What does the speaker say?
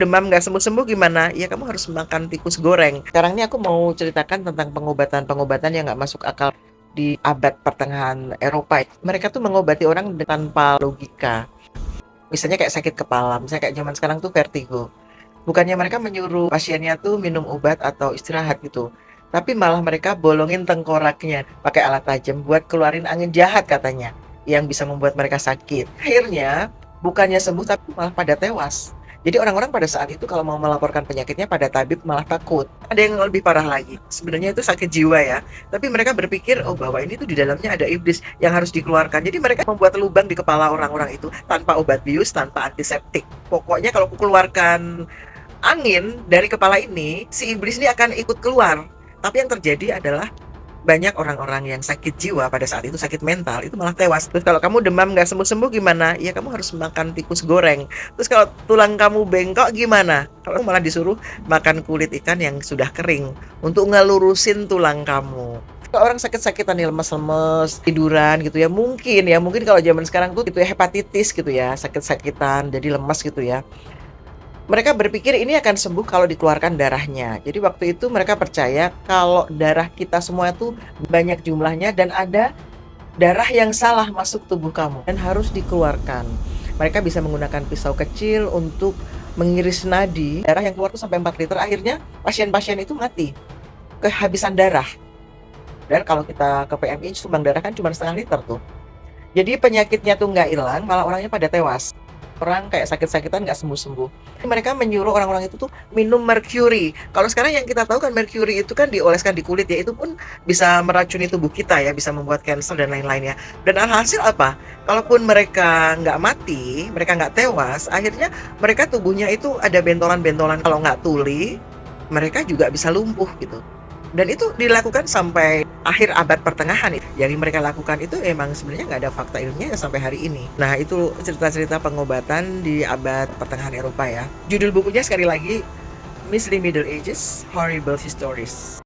Demam nggak sembuh-sembuh gimana? Ya kamu harus makan tikus goreng. Sekarang ini aku mau ceritakan tentang pengobatan-pengobatan yang nggak masuk akal di abad pertengahan Eropa. Mereka tuh mengobati orang tanpa logika. Misalnya kayak sakit kepala, misalnya kayak zaman sekarang tuh vertigo. Bukannya mereka menyuruh pasiennya tuh minum obat atau istirahat gitu. Tapi malah mereka bolongin tengkoraknya pakai alat tajam buat keluarin angin jahat katanya yang bisa membuat mereka sakit. Akhirnya bukannya sembuh tapi malah pada tewas. Jadi orang-orang pada saat itu kalau mau melaporkan penyakitnya pada tabib malah takut. Ada yang lebih parah lagi. Sebenarnya itu sakit jiwa ya. Tapi mereka berpikir oh bahwa ini tuh di dalamnya ada iblis yang harus dikeluarkan. Jadi mereka membuat lubang di kepala orang-orang itu tanpa obat bius, tanpa antiseptik. Pokoknya kalau keluarkan angin dari kepala ini, si iblis ini akan ikut keluar. Tapi yang terjadi adalah banyak orang-orang yang sakit jiwa pada saat itu, sakit mental, itu malah tewas. Terus kalau kamu demam nggak sembuh-sembuh gimana? Ya kamu harus makan tikus goreng. Terus kalau tulang kamu bengkok gimana? Kalau malah disuruh makan kulit ikan yang sudah kering untuk ngelurusin tulang kamu. Kalau orang sakit-sakitan nih, lemes-lemes, tiduran gitu ya mungkin kalau zaman sekarang tuh gitu ya hepatitis gitu ya, sakit-sakitan jadi lemas gitu ya. Mereka berpikir ini akan sembuh kalau dikeluarkan darahnya. Jadi waktu itu mereka percaya kalau darah kita semua itu banyak jumlahnya dan ada darah yang salah masuk tubuh kamu dan harus dikeluarkan. Mereka bisa menggunakan pisau kecil untuk mengiris nadi. Darah yang keluar tuh sampai 4 liter. Akhirnya pasien-pasien itu mati, kehabisan darah. Dan kalau kita ke PMI sumbang darah kan cuma setengah liter tuh. Jadi penyakitnya tuh nggak hilang, malah orangnya pada tewas. Orang kayak sakit-sakitan nggak sembuh-sembuh. Mereka menyuruh orang-orang itu tuh minum merkuri. Kalau sekarang yang kita tahu kan merkuri itu kan dioleskan di kulit ya, itu pun bisa meracuni tubuh kita ya, bisa membuat kanker dan lain-lainnya. Dan alhasil apa? Kalaupun mereka nggak mati, mereka nggak tewas, akhirnya mereka tubuhnya itu ada bentolan-bentolan. Kalau nggak tuli, mereka juga bisa lumpuh gitu. Dan itu dilakukan sampai akhir abad pertengahan. Yang mereka lakukan itu emang sebenarnya nggak ada fakta ilmiahnya sampai hari ini. Nah itu cerita-cerita pengobatan di abad pertengahan Eropa ya. Judul bukunya sekali lagi, Misty Middle Ages, Horrible Histories.